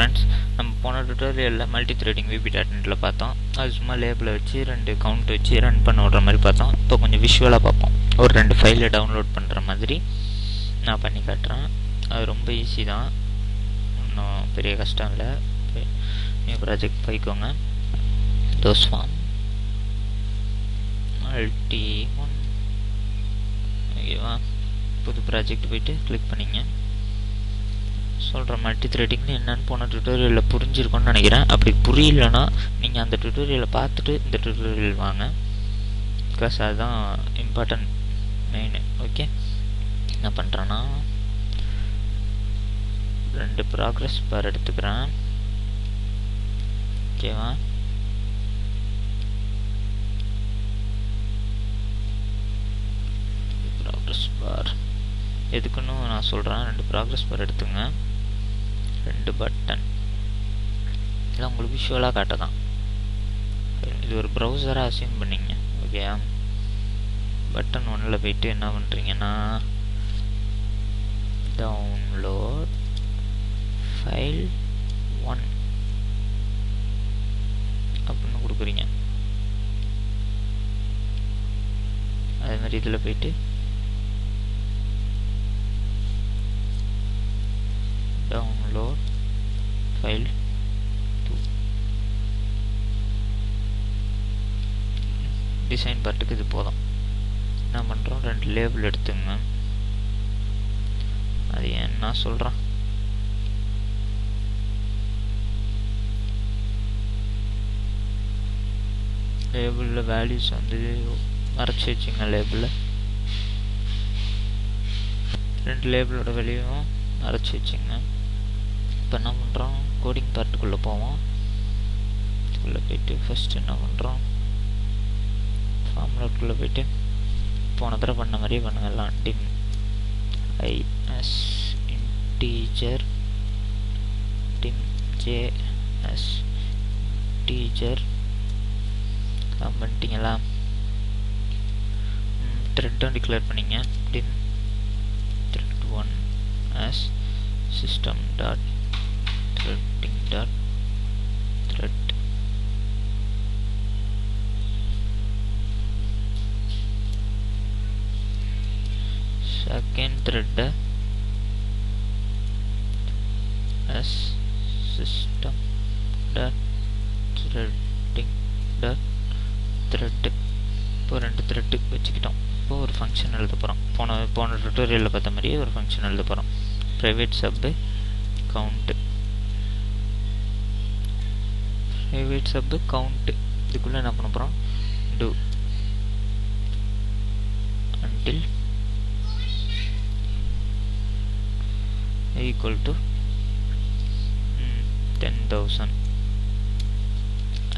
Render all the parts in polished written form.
Friends, நம்ம போன டுட்டோரியலில் multi threading VB.NETல பார்த்தோம். அது சும்மா லேபிளை வச்சு 2 கவுண்ட் வச்சு ரன் பண்ண விடுற மாதிரி பார்த்தோம். இப்போ கொஞ்சம் விஷுவலாக பார்ப்போம். ஒரு 2 ஃபைலை டவுன்லோட் பண்ணுற மாதிரி நான் பண்ணி காட்டுறேன். அது ரொம்ப ஈஸி தான், ஒன்றும் பெரிய கஷ்டம் இல்லை. நியூ ப்ராஜெக்ட் போய்க்கோங்க. தோஸ் ஃபார்ம் மல்டி ஒன், ஓகேவா? புது ப்ராஜெக்ட் போய்ட்டு கிளிக் பண்ணிங்க. சொல்கிற மல்டி த்ரெடிங்னு என்னன்னு போன டுட்டோரியலில் புரிஞ்சிருக்கும்னு நினைக்கிறேன். அப்படி புரியலன்னா நீங்கள் அந்த டுட்டோரியலை பார்த்துட்டு இந்த டுட்டோரியல் வாங்க, பிகாஸ் அதுதான் இம்பார்ட்டன்ட் மெயின். ஓகே, என்ன பண்ணுறேன்னா 2 ப்ராக்ரஸ் பார் எடுத்துக்கிறேன். ஓகேவா? ப்ராக்ரஸ் பார் எதுக்குன்னு நான் சொல்கிறேன். 2 ப்ராக்ரஸ் பார் எடுத்துங்க. 2 பட்டன், இதெல்லாம் உங்களுக்கு விஷுவலாக காட்ட தான். இது ஒரு ப்ரௌசராக அசியூம் பண்ணிங்க. ஓகேயா? பட்டன் 1ல் போயிட்டு என்ன பண்ணுறீங்கன்னா டவுன்லோட் ஃபைல் 1 அப்படின்னு கொடுக்குறீங்க. அதே மாதிரி இதில் போயிட்டு டவுன்லோட் ஃபைல் 2. டிசைன் பார்ட்டுக்கு இது போதும். என்ன பண்ணுறோம், 2 லேபிள் எடுத்துங்க. அது என்ன சொல்கிறேன், லேபிளில் வேல்யூஸ் வந்து மறைச்சி வச்சுங்க. லேபிளில் 2 லேபிளோட வேல்யூவும் மறைச்சி வச்சுங்க. இப்போ என்ன பண்ணுறோம், கோடிங் பார்ட்டுக்குள்ளே போவோம். இதுக்குள்ளே போயிட்டு ஃபஸ்ட்டு என்ன பண்ணுறோம், ஃபார்முலாக்குள்ளே போயிட்டு போன தடவை பண்ண மாதிரியே பண்ணுங்கலாம். Dim i as integer dim j as integer பண்ணிட்டீங்களா? த்ரெட்டும் டிக்ளேர் பண்ணிங்க. Dim thread 1 as system dot threading dot thread. Second thread as system dot threading dot thread. இப்போ 2 த்ரெட்டு வச்சுக்கிட்டோம். இப்போ ஒரு ஃபங்க்ஷன் எழுத போகிறோம். போன டுட்டோரியலில் பார்த்த மாதிரியே ஒரு ஃபங்க்ஷன் எழுத போகிறோம். ப்ரைவேட் சப்பு கவுண்ட்டு, ப்ரைவேட் சப்பு கவுண்ட்டு. இதுக்குள்ளே என்ன பண்ண போகிறோம், two until equal to 10,000,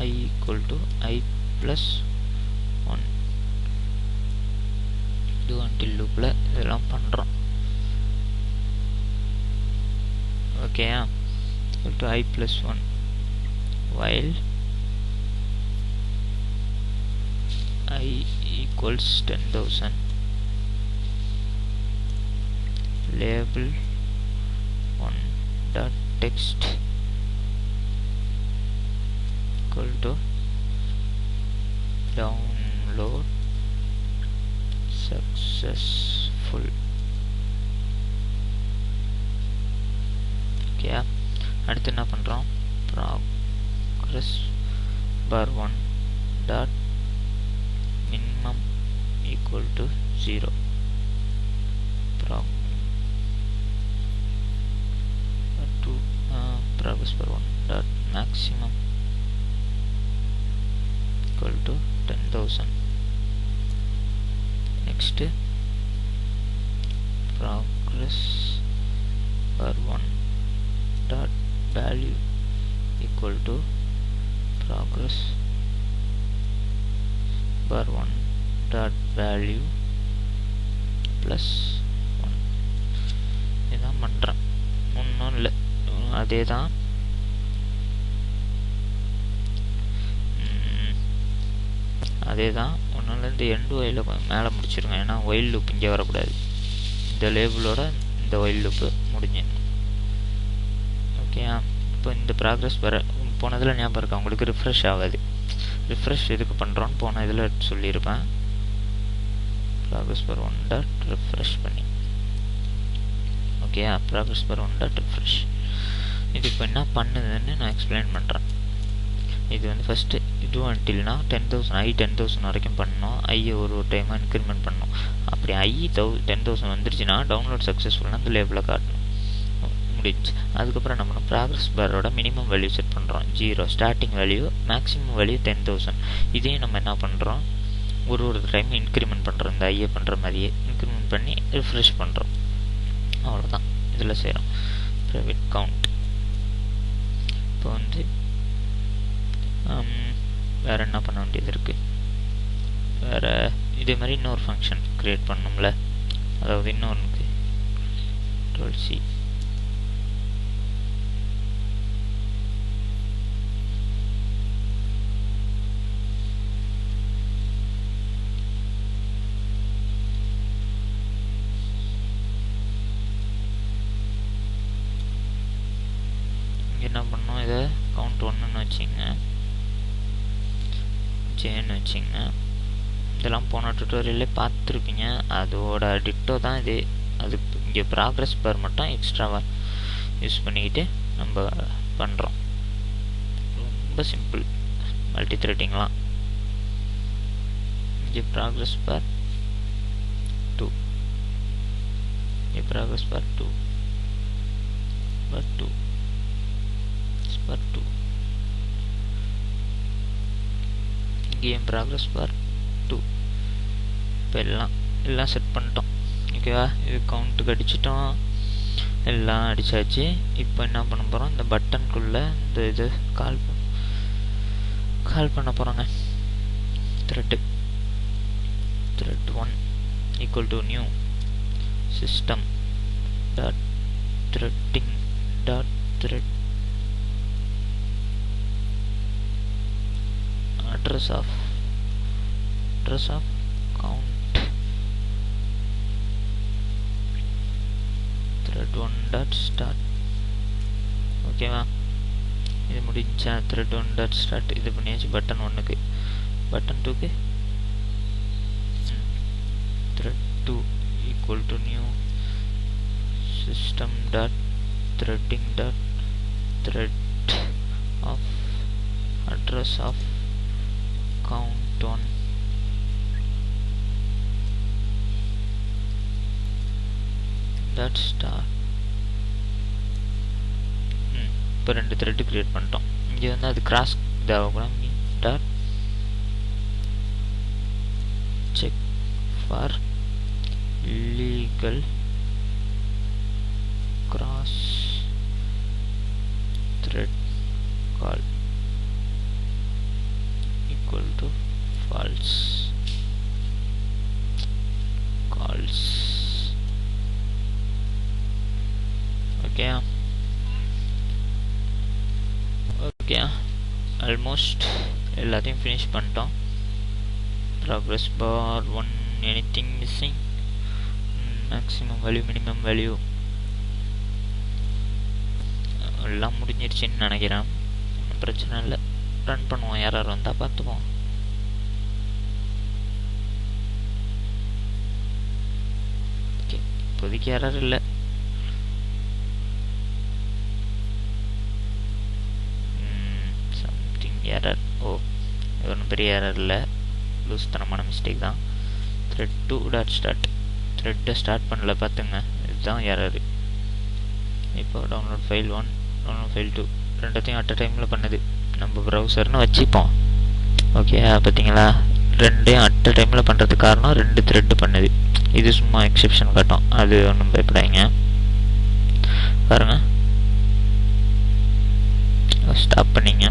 I equal to I plus 1. do until loopல இதெல்லாம் பண்ணுறோம். ஓகேயா? equal to I plus 1 while I equals 10,000 label 1 dot text equal to download successful. Okay, அடுத்து என்ன பண்ணுறோம், progress bar 1 dot minimum equal to 0. Progress bar 1 dot maximum equal to 10,000. next progress bar 1 dot value equal to progress bar 1 dot value plus 1. இதான் பண்ணுறேன், ஒன்றும் இல்லை, அதே தான். அதே தான், ஒன்றுலேருந்து எண்டு ஒயில மேலே முடிச்சிருங்க. ஏன்னா ஒயில் லூப் இங்கே வரக்கூடாது. இந்த லேபிளோட இந்த ஒயில் லூப்பு முடிஞ்சு. ஓகேயா? இப்போ இந்த ப்ராக்ரஸ் பார் போனதில் ஞாபகம் இருக்கா உங்களுக்கு? ரிஃப்ரெஷ் ஆகாது. ரிஃப்ரெஷ் எதுக்கு பண்ணுறோன்னு போன இதில் சொல்லியிருப்பேன். ப்ராக்ரஸ் பார் 1 டாட் ரிஃப்ரெஷ் பண்ணி, okay. Progress bar 1 dot refresh. இது இப்போ என்ன பண்ணுதுன்னு நான் எக்ஸ்பிளைன் பண்ணுறேன். இது வந்து ஃபஸ்ட்டு இது அன்டில்னா 10,000 ஐ 10,000 வரைக்கும் பண்ணணும். ஐயை ஒரு டைமாக இன்க்ரிமெண்ட் பண்ணணும். அப்படி ஐ 10,000 வந்துருச்சுன்னா டவுன்லோட் சக்ஸஸ்ஃபுல்னா அந்த லேபிளில் காட்டணும். முடிஞ்சு அதுக்கப்புறம் நம்ம ப்ராக்ரஸ் பாரோட மினிமம் வேல்யூ செட் பண்ணுறோம் 0, ஸ்டார்டிங் வேல்யூ, மேக்ஸிமம் வேல்யூ 10,000. இதையும் நம்ம என்ன பண்ணுறோம், ஒரு டைம் இன்க்ரிமெண்ட் பண்ணுறோம். இந்த ஐஏ பண்ணுற மாதிரியே இன்க்ரிமெண்ட் பண்ணி ரிஃப்ரெஷ் பண்ணுறோம். அவ்வளோதான் இதில் செய்கிறோம். Private count. இப்போ வந்து வேறு என்ன பண்ண வேண்டியது இருக்குது? வேறு இதே மாதிரி இன்னொரு ஃபங்க்ஷன் க்ரியேட் பண்ணணும்ல. அதாவது இன்னொன்றுக்கு Ctrl+C. என்ன பண்ணோம், இதை கவுண்ட் 1ன்னு வச்சிங்க, ஜேன்னு வச்சிங்க. இதெல்லாம் போன டுட்டோரியல்லே பார்த்துருப்பீங்க. அதோட டிட்டோ தான் இது. அது இங்கே ப்ராக்ரஸ் பார் மட்டும் எக்ஸ்ட்ராவாக யூஸ் பண்ணிக்கிட்டு நம்ம பண்ணுறோம். ரொம்ப சிம்பிள் மல்டி த்ரெட்டிங்லாம். இங்கே ப்ராக்ரஸ் பார் 2, இங்கே ப்ராக்ரஸ் பார் 2 பார் 2 பார் 2, இங்கேயும் ப்ராக்ரஸ் பார் 2. இப்போ எல்லாம் செட் பண்ணிட்டோம். ஓகேவா? இது கவுண்ட்டுக்கு அடிச்சிட்டோம், எல்லாம் அடித்தாச்சு. இப்போ என்ன பண்ண போகிறோம், இந்த பட்டனுக்குள்ளே இந்த இது கால் பண்ண போகிறோங்க. Thread 1 equal to new system dot threading dot thread address of count thread 1 dot start. ஓகேவா? இது முடிஞ்சா thread 1 dot start இது பண்ணியாச்சு. பட்டன் 1க்கு, பட்டன் 2க்கு thread 2 equal to new system dot threading dot thread of address of count 1 that start. இப்போ 2 thread create பண்ணிட்டோம். இங்கே வந்து அது கிராஸ் இதாகக்கூடாது. Me dot check for illegal cross thread call equal to false. Okay, almost எல்லாத்தையும் finish பண்ணிட்டோம். Progress bar 1 anything missing, maximum value, minimum value எல்லாம் முடிஞ்சிருச்சுன்னு நினைக்கிறேன். ஒன்றும் பிரச்சனை இல்லை. ரன் பண்ணுவோம், யாராவது வந்தால் பார்த்துப்போம். ஓகே, இப்போதைக்கு யாரும் இல்லை. Something error. ஓ, இது ஒன்றும் பெரிய எரர் இல்லை, லூஸ்தனமான மிஸ்டேக் தான். த்ரெட் 2 டாட் ஸ்டார்ட், த்ரெட்டை ஸ்டார்ட் பண்ணல பார்த்துங்க, இதுதான் எரர். இப்போ டவுன்லோட் ஃபைல் 1, டவுன்லோட் ஃபைல் 2 ரெண்டத்தையும் அட் அ டைமில் பண்ணுது. நம்ம ப்ரௌசர்னு வச்சுப்போம். ஓகே, பார்த்தீங்களா? ரெண்டையும் அட் அ டைமில் பண்ணுறதுக்கு காரணம் 2 த்ரெட்டு பண்ணுது. இது சும்மா எக்ஸெப்ஷன் காட்டும், அது ஒன்றும் பயப்படாதீங்க. பாருங்க, ஸ்டாப் பண்ணிங்க,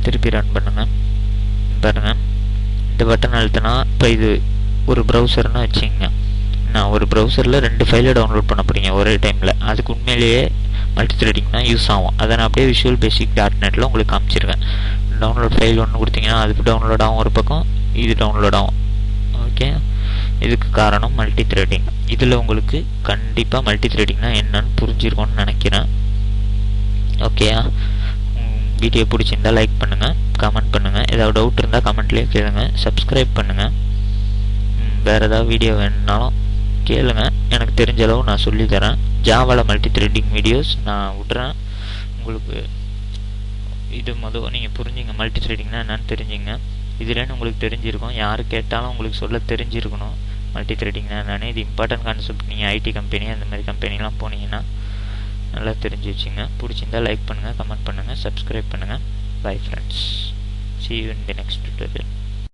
திருப்பி ரன் பண்ணுங்க. பாருங்க, இந்த பட்டன் அழுத்தினா இப்போ இது ஒரு ப்ரௌசர்னு வச்சுங்க. நான் ஒரு ப்ரௌசரில் 2 ஃபைலை டவுன்லோட் பண்ண போகிறீங்க ஒரே டைமில். அதுக்கு உண்மையிலேயே மல்டி த்ரெட்டிங் தான் யூஸ் ஆகும். அதை நான் அப்படியே விஷுவல் பேசிக் .netல உங்களுக்கு காமிச்சிருக்கேன். டவுன்லோட் ஃபைல் 1 கொடுத்தீங்கன்னா அதுக்கு டவுன்லோட் ஆகும் ஒரு பக்கம், இது டவுன்லோட் ஆகும். ஓகே, இதுக்கு காரணம் மல்டி த்ரெட்டிங். இதில் உங்களுக்கு கண்டிப்பாக மல்டி த்ரெட்டிங்னா என்னன்னு புரிஞ்சிருக்கும்னு நினைக்கிறேன். ஓகேயா? வீடியோ பிடிச்சிருந்தா லைக் பண்ணுங்கள், கமெண்ட் பண்ணுங்கள். ஏதாவது டவுட் இருந்தால் கமெண்ட்லேயே கேளுங்க. சப்ஸ்கிரைப் பண்ணுங்கள். வேறு ஏதாவது வீடியோ வேணும்னாலும் கேளுங்க, எனக்கு தெரிஞ்ச அளவு நான் சொல்லித்தரேன். ஜாவாவில் மல்டி த்ரெட்டிங் வீடியோஸ் நான் விட்றேன். உங்களுக்கு இது நீங்கள் புரிஞ்சுங்க, மல்டி த்ரெட்டிங்னா என்னன்னு தெரிஞ்சுங்க. இதுலேன்னு உங்களுக்கு தெரிஞ்சிருக்கும். யார் கேட்டாலும் உங்களுக்கு சொல்ல தெரிஞ்சிருக்கணும் மல்டி த்ரெட்டிங்னா என்னன்னு. இது இம்பார்ட்டன்ட் கான்செப்ட். நீங்கள் ஐடி கம்பெனி அந்த மாதிரி கம்பெனிலாம் போனீங்கன்னா நல்லா தெரிஞ்சு வச்சுங்க. பிடிச்சிருந்தா லைக் பண்ணுங்கள், கமெண்ட் பண்ணுங்கள், சப்ஸ்கிரைப் பண்ணுங்கள். Bye friends. See you in the next tutorial.